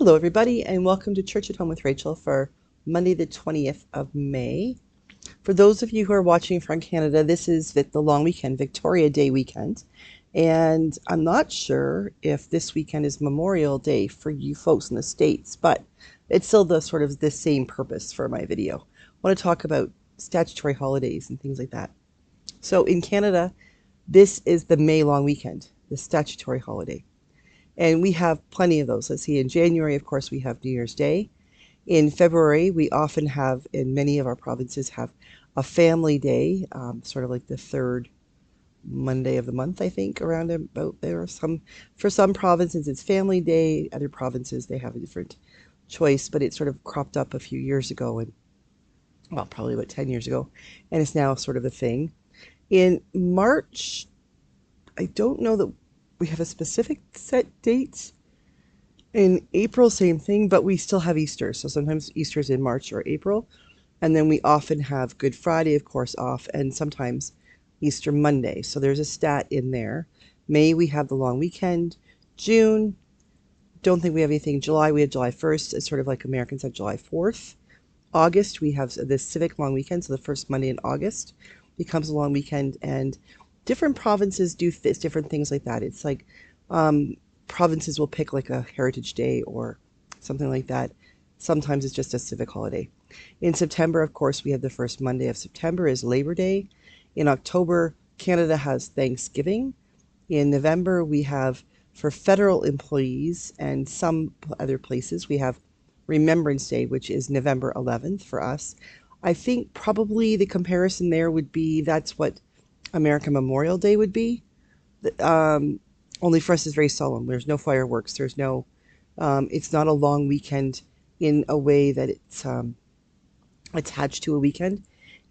Hello, everybody, and welcome to Church at Home with Rachel for Monday, the 20th of May. For those of you who are watching from Canada, this is the long weekend, Victoria Day weekend. And I'm not sure if this weekend is Memorial Day for you folks in the States, but it's still the sort of the same purpose for my video. I want to talk about statutory holidays and things like that. So in Canada, this is the May long weekend, the statutory holiday. And we have plenty of those. Let's see, in January, of course, we have New Year's Day. In February, we often have, in many of our provinces, have a family day, sort of like the third Monday of the month, I think, around about there. For some provinces, it's Family Day. Other provinces, they have a different choice, but it sort of cropped up a few years ago, and well, probably about 10 years ago, and it's now sort of a thing. In March, I don't know that we have a specific set date. In April, same thing, but we still have Easter. So sometimes Easter is in March or April. And then we often have Good Friday, of course, off, and sometimes Easter Monday. So there's a stat in there. May, we have the long weekend. June, don't think we have anything. July, we have July 1st. It's sort of like Americans have July 4th. August, we have the civic long weekend. So the first Monday in August becomes a long weekend. And different provinces do different things like that. It's like provinces will pick like a Heritage Day or something like that. Sometimes it's just a civic holiday. In September, of course, we have the first Monday of September is Labor Day. In October, Canada has Thanksgiving. In November, we have, for federal employees and some other places, we have Remembrance Day, which is November 11th for us. I think probably the comparison there would be that's what American Memorial Day would be. Only for us is very solemn. There's no fireworks. There's no, it's not a long weekend in a way that it's attached to a weekend.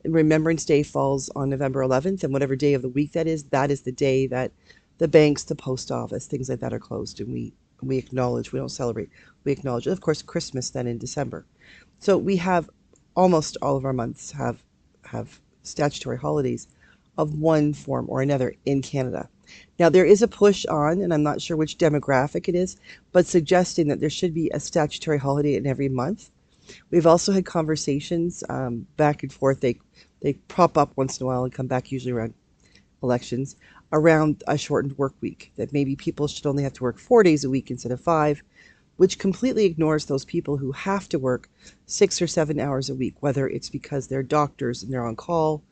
And Remembrance Day falls on November 11th, and whatever day of the week that is the day that the banks, the post office, things like that are closed, and we acknowledge, we don't celebrate, we acknowledge. Of course, Christmas then in December. So we have almost all of our months have statutory holidays of one form or another in Canada. Now, there is a push on, and I'm not sure which demographic it is, but suggesting that there should be a statutory holiday in every month. We've also had conversations back and forth. They prop up once in a while and come back usually around elections, around a shortened work week, that maybe people should only have to work 4 days a week instead of 5, which completely ignores those people who have to work 6 or 7 hours a week, whether it's because they're doctors and they're on call,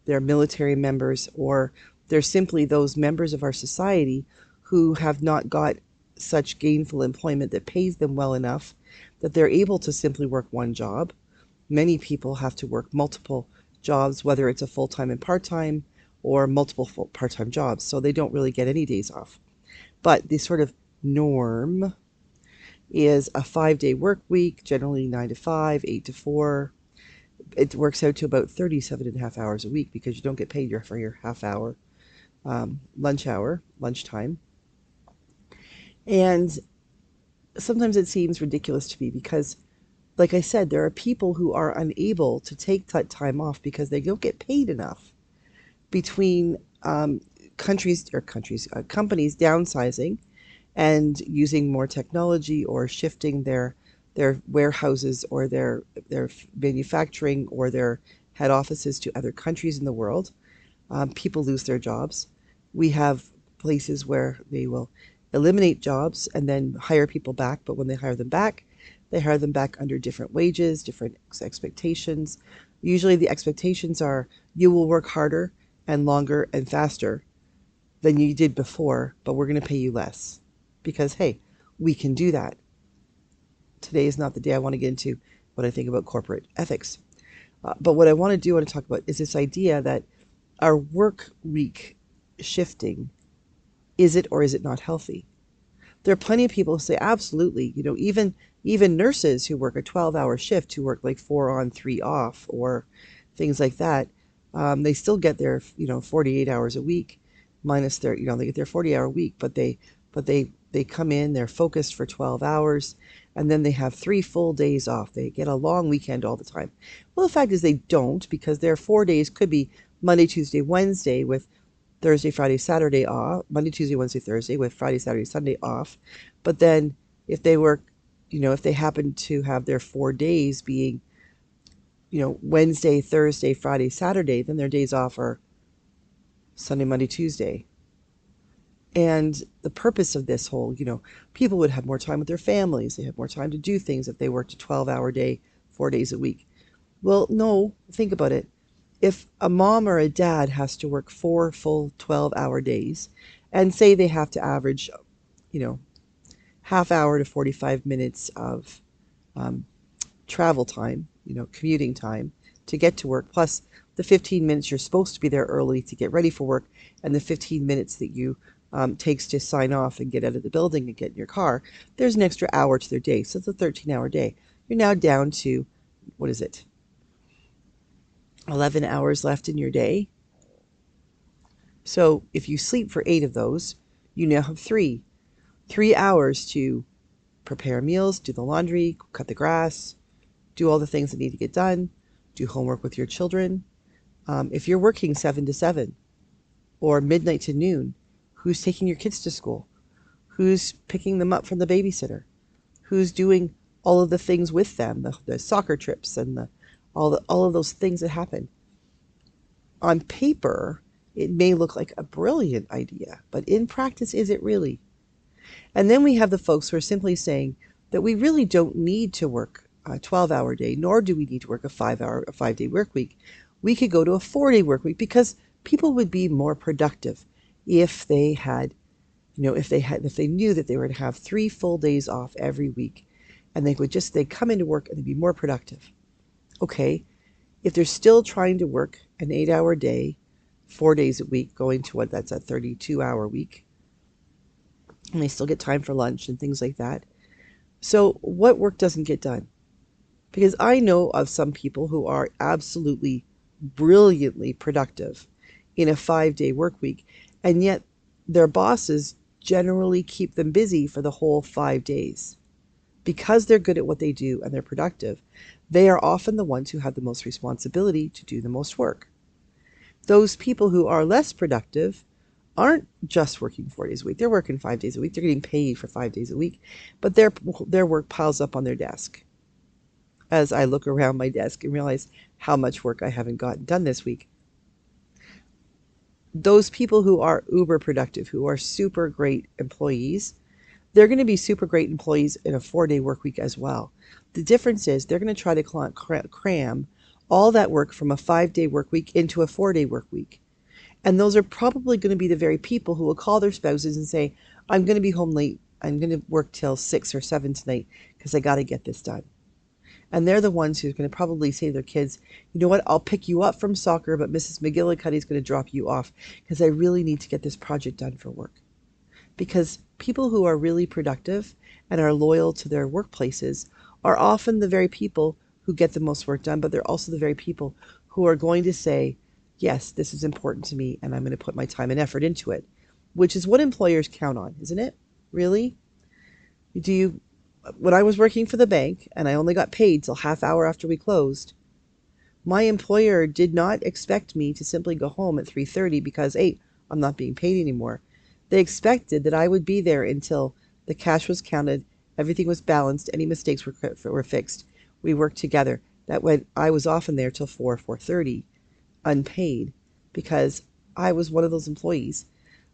they're military members, or they're simply those members of our society who have not got such gainful employment that pays them well enough that they're able to simply work one job. Many people have to work multiple jobs, whether it's a full-time and part-time or multiple part-time jobs, so they don't really get any days off. But the sort of norm is a 5-day work week, generally 9 to 5, 8 to 4. It works out to about 37.5 hours a week because you don't get paid for your half hour, lunchtime. And sometimes it seems ridiculous to me because, like I said, there are people who are unable to take that time off because they don't get paid enough. Between companies downsizing and using more technology or shifting their warehouses or their manufacturing or their head offices to other countries in the world, people lose their jobs. We have places where they will eliminate jobs and then hire people back, but when they hire them back under different wages, different expectations. Usually the expectations are you will work harder and longer and faster than you did before, but we're going to pay you less because, hey, we can do that. Today is not the day I want to get into what I think about corporate ethics. But what I want to talk about is this idea that our work week shifting, is it or is it not healthy? There are plenty of people who say, absolutely, even nurses who work a 12-hour shift, who work like 4 on, 3 off, or things like that, they still get their, 48 hours a week, minus their, they get their 40-hour week, but they come in, they're focused for 12 hours, and then they have 3 full days off. They get a long weekend all the time. Well, the fact is they don't, because their 4 days could be Monday, Tuesday, Wednesday, with Thursday, Friday, Saturday off, Monday, Tuesday, Wednesday, Thursday, with Friday, Saturday, Sunday off. But then if they work if they happen to have their 4 days being, Wednesday, Thursday, Friday, Saturday, then their days off are Sunday, Monday, Tuesday. And the purpose of this whole, people would have more time with their families. They have more time to do things if they worked a 12-hour day, 4 days a week. Well, no, think about it. If a mom or a dad has to work 4 full 12-hour days and say they have to average, you know, half hour to 45 minutes of um, travel time, commuting time to get to work, plus the 15 minutes you're supposed to be there early to get ready for work, and the 15 minutes that you takes to sign off and get out of the building and get in your car, there's an extra hour to their day. So it's a 13-hour day. You're now down to, what is it, 11 hours left in your day. So if you sleep for 8 of those, you now have 3 hours to prepare meals, do the laundry, cut the grass, do all the things that need to get done, do homework with your children. If you're working 7 to 7 or midnight to noon, who's taking your kids to school? Who's picking them up from the babysitter? Who's doing all of the things with them, the soccer trips and all of those things that happen? On paper, it may look like a brilliant idea, but in practice, is it really? And then we have the folks who are simply saying that we really don't need to work a 12-hour day, nor do we need to work a 5-day work week. We could go to a 4-day work week because people would be more productive if they had, if they knew that they were to have 3 full days off every week, and they'd come into work and they'd be more productive. Okay, if they're still trying to work an 8-hour day, 4 days a week, going to that's a 32-hour week, and they still get time for lunch and things like that. So what work doesn't get done? Because I know of some people who are absolutely brilliantly productive in a 5-day work week, and yet their bosses generally keep them busy for the whole 5 days. Because they're good at what they do and they're productive, they are often the ones who have the most responsibility to do the most work. Those people who are less productive aren't just working 4 days a week. They're working 5 days a week. They're getting paid for 5 days a week, but their work piles up on their desk. As I look around my desk and realize how much work I haven't gotten done this week. Those people who are uber productive, who are super great employees, they're going to be super great employees in a 4-day work week as well. The difference is they're going to try to cram all that work from a 5-day work week into a 4-day work week. And those are probably going to be the very people who will call their spouses and say, I'm going to be home late. I'm going to work till 6 or 7 tonight because I got to get this done. And they're the ones who are going to probably say to their kids, you know what, I'll pick you up from soccer, but Mrs. McGillicuddy is going to drop you off because I really need to get this project done for work. Because people who are really productive and are loyal to their workplaces are often the very people who get the most work done, but they're also the very people who are going to say, yes, this is important to me and I'm going to put my time and effort into it, which is what employers count on, isn't it? Really? When I was working for the bank and I only got paid till half hour after we closed, my employer did not expect me to simply go home at 3:30 because, hey, I'm not being paid anymore. They expected that I would be there until the cash was counted, everything was balanced, any mistakes were fixed. We worked together. That when I was often there till 4:30, unpaid, because I was one of those employees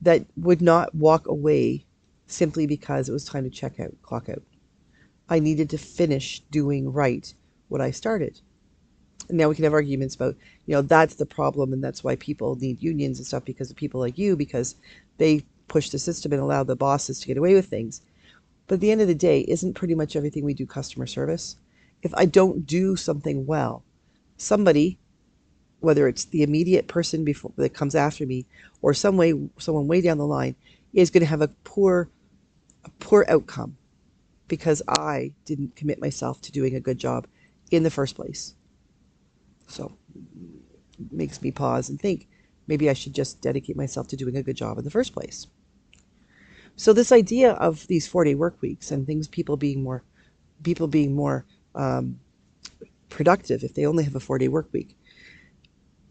that would not walk away simply because it was time to clock out. I needed to finish doing right what I started. And now we can have arguments about, that's the problem and that's why people need unions and stuff, because of people like you, because they push the system and allow the bosses to get away with things. But at the end of the day, isn't pretty much everything we do customer service? If I don't do something well, somebody, whether it's the immediate person that comes after me or someone way down the line, is going to have a poor outcome because I didn't commit myself to doing a good job in the first place. So it makes me pause and think, maybe I should just dedicate myself to doing a good job in the first place. So this idea of these 4-day work weeks and people being more productive if they only have a 4-day work week.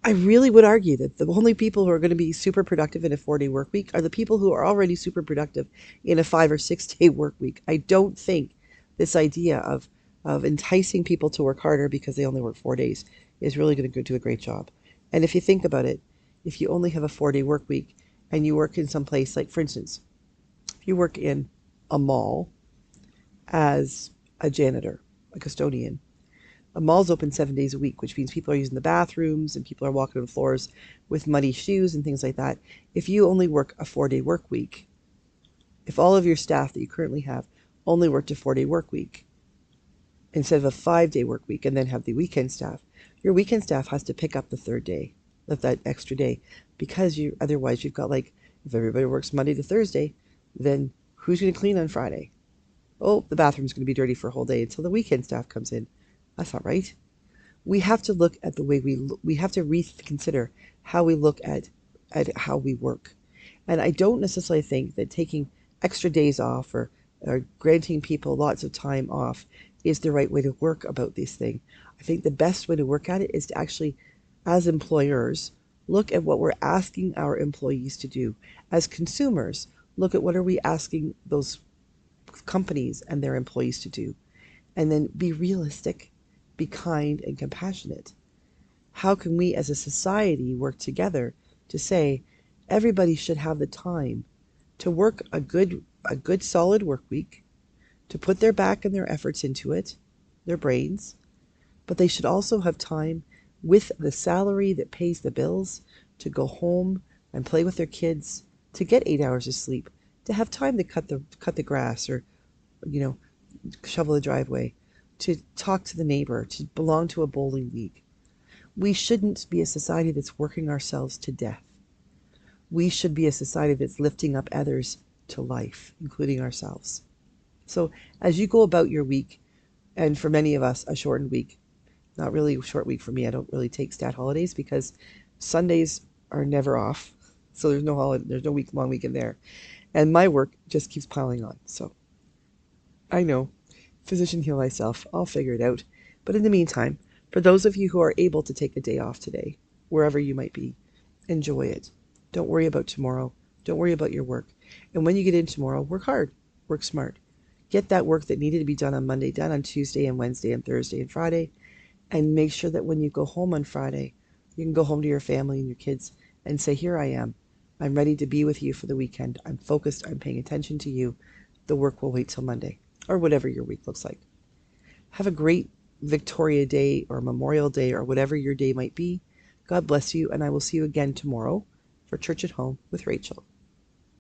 I really would argue that the only people who are going to be super productive in a 4-day work week are the people who are already super productive in a 5 or 6 day work week. I don't think this idea of enticing people to work harder because they only work 4 days is really going to do a great job. And if you think about it, if you only have a 4-day work week and you work in some place, like for instance, if you work in a mall as a janitor, a custodian, a mall's open 7 days a week, which means people are using the bathrooms and people are walking on floors with muddy shoes and things like that. If you only work a 4-day work week, if all of your staff that you currently have only worked a 4-day work week instead of a 5-day work week and then have the weekend staff, your weekend staff has to pick up the third day, that extra day, because otherwise you've got, like, if everybody works Monday to Thursday, then who's going to clean on Friday? Oh, the bathroom's going to be dirty for a whole day until the weekend staff comes in. That's not right. We have to look at the way we have to reconsider how we look at how we work. And I don't necessarily think that taking extra days off or granting people lots of time off is the right way to work about this thing. I think the best way to work at it is to actually, as employers, look at what we're asking our employees to do. As consumers, look at what are we asking those companies and their employees to do. And then be realistic, be kind and compassionate. How can we as a society work together to say everybody should have the time to work a good solid work week, to put their back and their efforts into it, their brains, but they should also have time with the salary that pays the bills to go home and play with their kids, to get 8 hours of sleep, to have time to cut the grass or, you know, shovel the driveway, to talk to the neighbor, to belong to a bowling league. We shouldn't be a society that's working ourselves to death. We should be a society that's lifting up others to life, including ourselves. So as you go about your week, and for many of us, a shortened week, not really a short week for me, I don't really take stat holidays because Sundays are never off. So there's no holiday, there's no long weekend there. And my work just keeps piling on. So I know, physician heal thyself, I'll figure it out. But in the meantime, for those of you who are able to take a day off today, wherever you might be, enjoy it. Don't worry about tomorrow. Don't worry about your work. And when you get in tomorrow, work hard, work smart. Get that work that needed to be done on Monday done on Tuesday and Wednesday and Thursday and Friday. And make sure that when you go home on Friday, you can go home to your family and your kids and say, here I am. I'm ready to be with you for the weekend. I'm focused. I'm paying attention to you. The work will wait till Monday, or whatever your week looks like. Have a great Victoria Day or Memorial Day or whatever your day might be. God bless you, and I will see you again tomorrow for Church at Home with Rachel.